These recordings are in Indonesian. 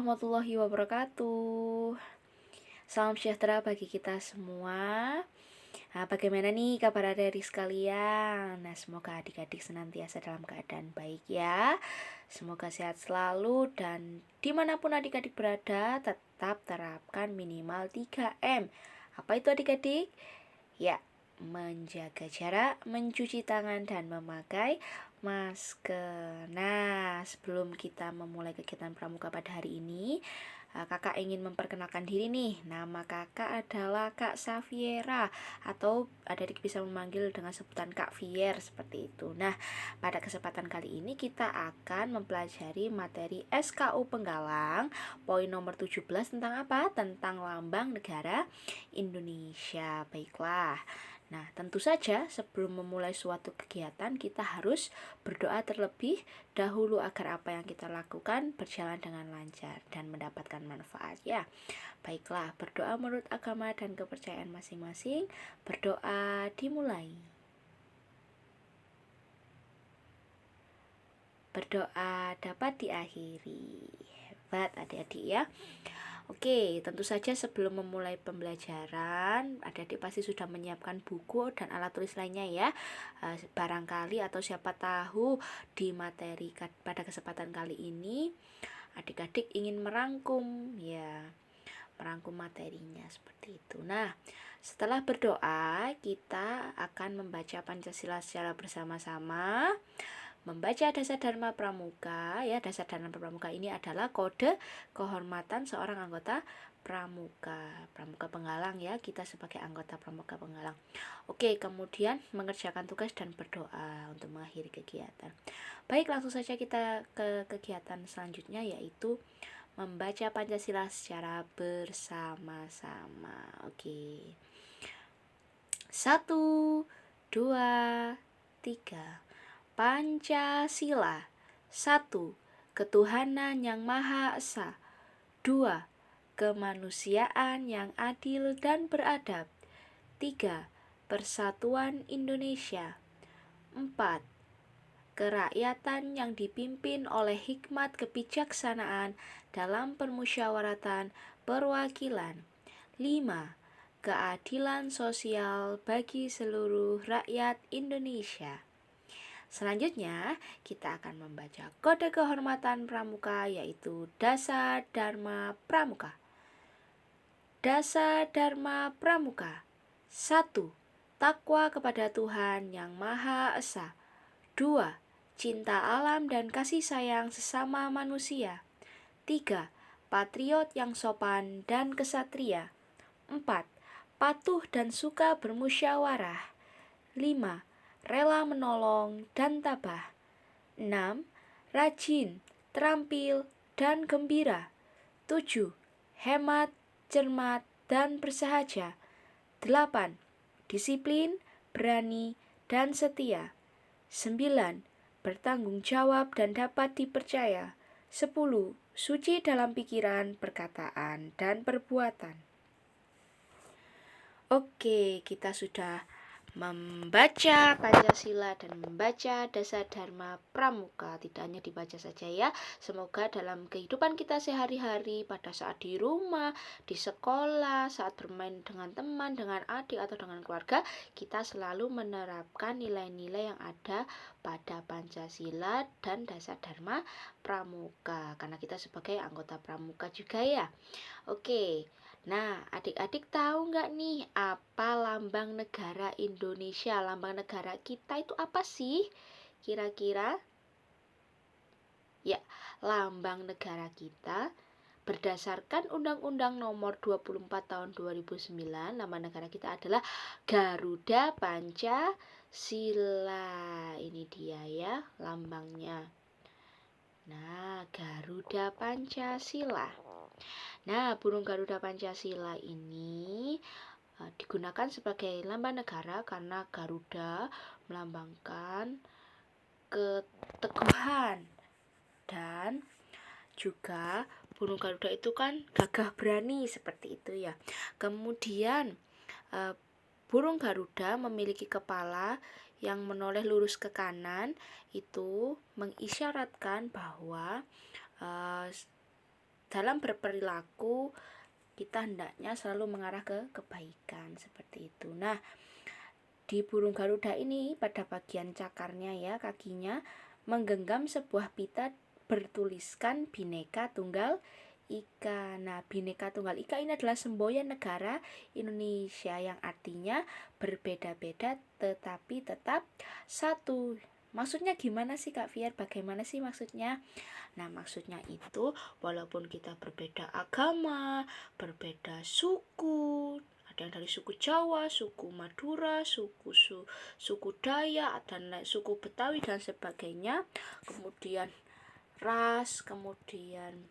warahmatullahi wabarakatuh. Salam sejahtera bagi kita semua. Bagaimana nih kabar adik-adik sekalian? Semoga adik-adik senantiasa dalam keadaan baik ya. Semoga sehat selalu dan dimanapun adik-adik berada tetap terapkan minimal 3M. Apa itu adik-adik? Ya, menjaga jarak, mencuci tangan, dan memakai masker. Nah, sebelum kita memulai kegiatan pramuka pada hari ini, kakak ingin memperkenalkan diri nih. Nama kakak adalah Kak Safiera, atau adik bisa memanggil dengan sebutan Kak Fier, seperti itu. Nah, pada kesempatan kali ini kita akan mempelajari materi SKU Penggalang, poin nomor 17 tentang apa? Tentang lambang negara Indonesia. Baiklah. Nah, tentu saja sebelum memulai suatu kegiatan kita harus berdoa terlebih dahulu agar apa yang kita lakukan berjalan dengan lancar dan mendapatkan manfaat ya. Baiklah, berdoa menurut agama dan kepercayaan masing-masing. Berdoa dimulai. Berdoa dapat diakhiri. Hebat adik-adik ya. Oke, tentu saja sebelum memulai pembelajaran, adik-adik pasti sudah menyiapkan buku dan alat tulis lainnya ya. Barangkali atau siapa tahu di materi pada kesempatan kali ini adik-adik ingin merangkum materinya seperti itu. Nah, setelah berdoa, kita akan membaca Pancasila secara bersama-sama. Membaca Dasar Dharma Pramuka ya. Dasar Dharma Pramuka ini adalah kode kehormatan seorang anggota pramuka penggalang ya, kita sebagai anggota pramuka penggalang. Oke, kemudian mengerjakan tugas dan berdoa untuk mengakhiri kegiatan. Baik, langsung saja kita ke kegiatan selanjutnya, yaitu membaca Pancasila secara bersama-sama. Oke. 1, 2, 3. Pancasila. 1. Ketuhanan yang Maha Esa. 2. Kemanusiaan yang adil dan beradab. 3. Persatuan Indonesia. 4. Kerakyatan yang dipimpin oleh hikmat kebijaksanaan dalam permusyawaratan perwakilan. 5. Keadilan sosial bagi seluruh rakyat Indonesia. Selanjutnya, kita akan membaca kode kehormatan pramuka, yaitu Dasar Dharma Pramuka. Dasar Dharma Pramuka. 1. Takwa kepada Tuhan Yang Maha Esa. 2. Cinta alam dan kasih sayang sesama manusia. 3. Patriot yang sopan dan kesatria. 4. Patuh dan suka bermusyawarah. 5. Rela menolong dan tabah. 6. Rajin, terampil, dan gembira. 7. Hemat, cermat, dan bersahaja. 8. Disiplin, berani, dan setia. 9. Bertanggung jawab dan dapat dipercaya. 10. Suci dalam pikiran, perkataan, dan perbuatan. Oke, kita sudah membaca Pancasila dan membaca Dasar Dharma Pramuka. Tidak hanya dibaca saja ya. Semoga dalam kehidupan kita sehari-hari, pada saat di rumah, di sekolah, saat bermain dengan teman, dengan adik, atau dengan keluarga, kita selalu menerapkan nilai-nilai yang ada pada Pancasila dan Dasar Dharma Pramuka, karena kita sebagai anggota pramuka juga ya. Oke. Nah, adik-adik tahu nggak nih apa lambang negara Indonesia? Lambang negara kita itu apa sih? Kira-kira? Ya, lambang negara kita berdasarkan Undang-Undang Nomor 24 Tahun 2009, lambang negara kita adalah Garuda Pancasila. Ini dia ya lambangnya. Nah, Garuda Pancasila. Nah, burung Garuda Pancasila ini digunakan sebagai lambang negara karena Garuda melambangkan keteguhan, dan juga burung Garuda itu kan gagah berani seperti itu ya. Kemudian burung Garuda memiliki kepala yang menoleh lurus ke kanan, itu mengisyaratkan bahwa dalam berperilaku kita hendaknya selalu mengarah ke kebaikan seperti itu. Nah, di burung Garuda ini pada bagian cakarnya ya, kakinya menggenggam sebuah pita bertuliskan Bhinneka Tunggal Ika. Nah, Bhinneka Tunggal Ika ini adalah semboyan negara Indonesia yang artinya berbeda-beda tetapi tetap satu. Maksudnya gimana sih Kak Fier? Bagaimana sih maksudnya? Nah, maksudnya itu walaupun kita berbeda agama, berbeda suku, ada yang dari suku Jawa, suku Madura, suku Dayak, dan suku Betawi dan sebagainya, kemudian ras, kemudian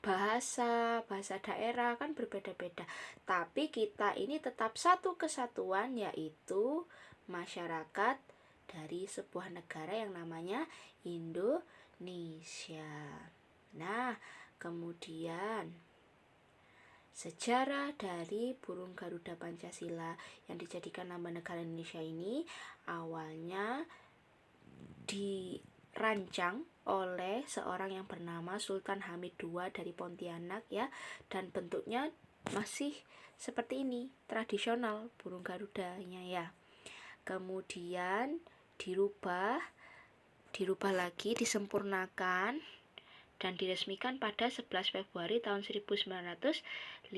bahasa daerah kan berbeda-beda, tapi kita ini tetap satu kesatuan, yaitu masyarakat dari sebuah negara yang namanya Indonesia. Nah, kemudian sejarah dari burung Garuda Pancasila yang dijadikan lambang negara Indonesia ini awalnya dirancang oleh seorang yang bernama Sultan Hamid II dari Pontianak ya, dan bentuknya masih seperti ini, tradisional burung Garudanya ya. Kemudian dirubah lagi, disempurnakan dan diresmikan pada 11 Februari tahun 1950.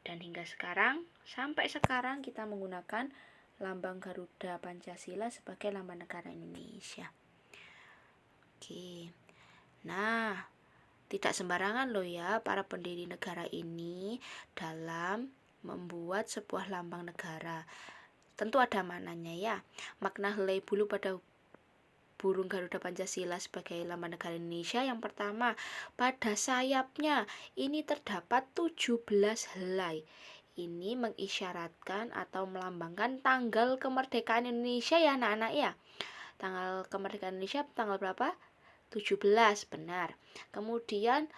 Dan hingga sekarang, sampai sekarang kita menggunakan lambang Garuda Pancasila sebagai lambang negara Indonesia. Oke. Nah, tidak sembarangan loh ya para pendiri negara ini dalam membuat sebuah lambang negara. Tentu ada maknanya ya. Makna helai bulu pada burung Garuda Pancasila sebagai lambang negara Indonesia, yang pertama, pada sayapnya ini terdapat 17 helai. Ini mengisyaratkan atau melambangkan tanggal kemerdekaan Indonesia ya anak-anak ya. Tanggal kemerdekaan Indonesia tanggal berapa? 17, benar. Kemudian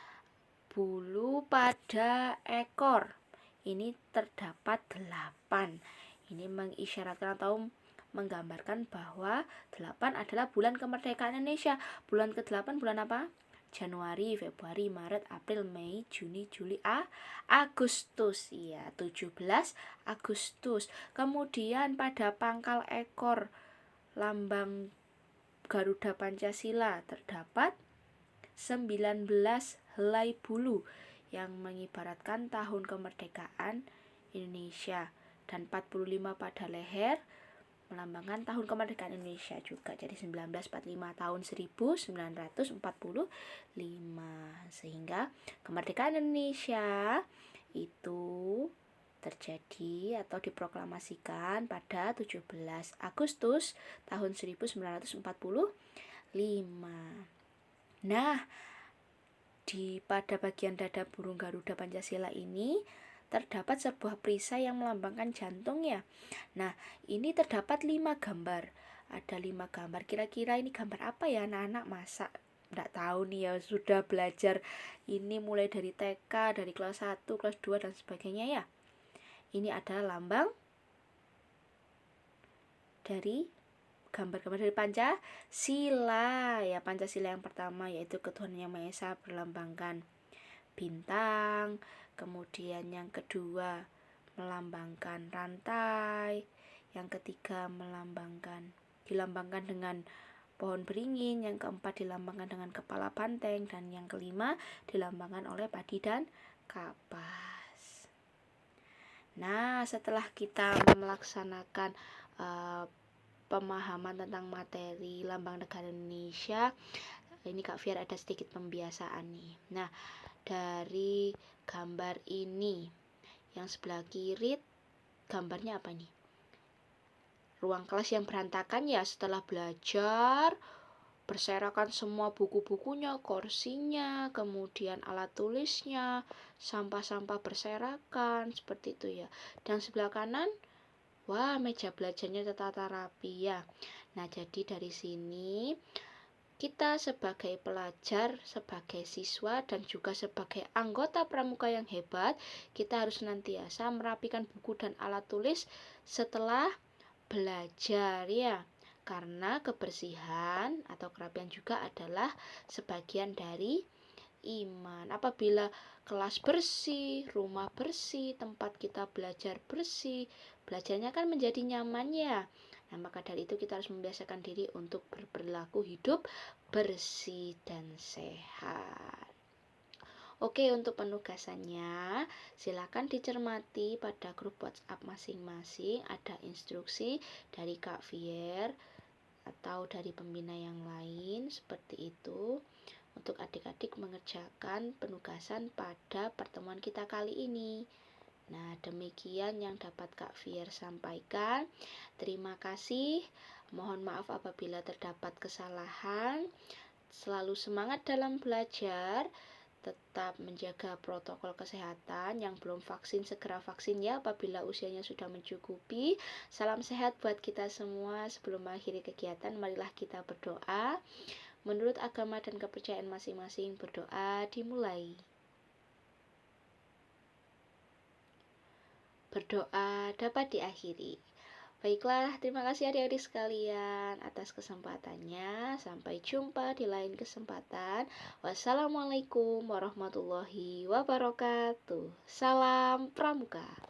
bulu pada ekor ini terdapat 8. Ini mengisyaratkan atau menggambarkan bahwa 8 adalah bulan kemerdekaan Indonesia. Bulan ke-8 bulan apa? Januari, Februari, Maret, April, Mei, Juni, Juli, Agustus. Iya, 17 Agustus. Kemudian pada pangkal ekor lambang Garuda Pancasila terdapat 19 helai bulu yang mengibaratkan tahun kemerdekaan Indonesia, dan 45 pada leher melambangkan tahun kemerdekaan Indonesia juga. Jadi 1945 tahun 1945, sehingga kemerdekaan Indonesia itu terjadi atau diproklamasikan pada 17 Agustus tahun 1945. Nah, pada bagian dada burung Garuda Pancasila ini terdapat sebuah perisai yang melambangkan jantung ya. Nah, ini terdapat 5 gambar. Ada 5 gambar. Kira-kira ini gambar apa ya anak-anak? Masa enggak tahu nih ya, sudah belajar ini mulai dari TK, dari kelas 1, kelas 2 dan sebagainya ya. Ini adalah lambang dari gambar-gambar dari Pancasila ya. Pancasila yang pertama yaitu ketuhanan yang Maha Esa berlambangkan bintang. Kemudian yang kedua melambangkan rantai, yang ketiga dilambangkan dengan pohon beringin, yang keempat dilambangkan dengan kepala banteng, dan yang kelima dilambangkan oleh padi dan kapas. Nah, setelah kita melaksanakan pemahaman tentang materi lambang negara Indonesia, ini Kak Fier ada sedikit pembiasaan nih. Nah, dari gambar ini yang sebelah kiri gambarnya apa nih? Ruang kelas yang berantakan ya, setelah belajar berserakan semua buku-bukunya, kursinya, kemudian alat tulisnya, sampah-sampah berserakan seperti itu ya. Dan sebelah kanan, wah, meja belajarnya tertata rapi ya. Nah, jadi dari sini kita sebagai pelajar, sebagai siswa, dan juga sebagai anggota pramuka yang hebat, kita harus senantiasa merapikan buku dan alat tulis setelah belajar ya. Karena kebersihan atau kerapian juga adalah sebagian dari iman. Apabila kelas bersih, rumah bersih, tempat kita belajar bersih, belajarnya kan menjadi nyaman ya. Nah, maka dari itu kita harus membiasakan diri untuk berperilaku hidup bersih dan sehat. Oke, untuk penugasannya, silakan dicermati pada grup WhatsApp masing-masing. Ada instruksi dari Kak Fier atau dari pembina yang lain seperti itu untuk adik-adik mengerjakan penugasan pada pertemuan kita kali ini. Nah, demikian yang dapat Kak Fier sampaikan. Terima kasih. Mohon maaf apabila terdapat kesalahan. Selalu semangat dalam belajar. Tetap menjaga protokol kesehatan. Yang belum vaksin segera vaksin ya apabila usianya sudah mencukupi. Salam sehat buat kita semua. Sebelum mengakhiri kegiatan, marilah kita berdoa. Menurut agama dan kepercayaan masing-masing, berdoa dimulai. Berdoa dapat diakhiri. Baiklah, terima kasih adik-adik sekalian atas kesempatannya. Sampai jumpa di lain kesempatan. Wassalamualaikum warahmatullahi wabarakatuh. Salam Pramuka.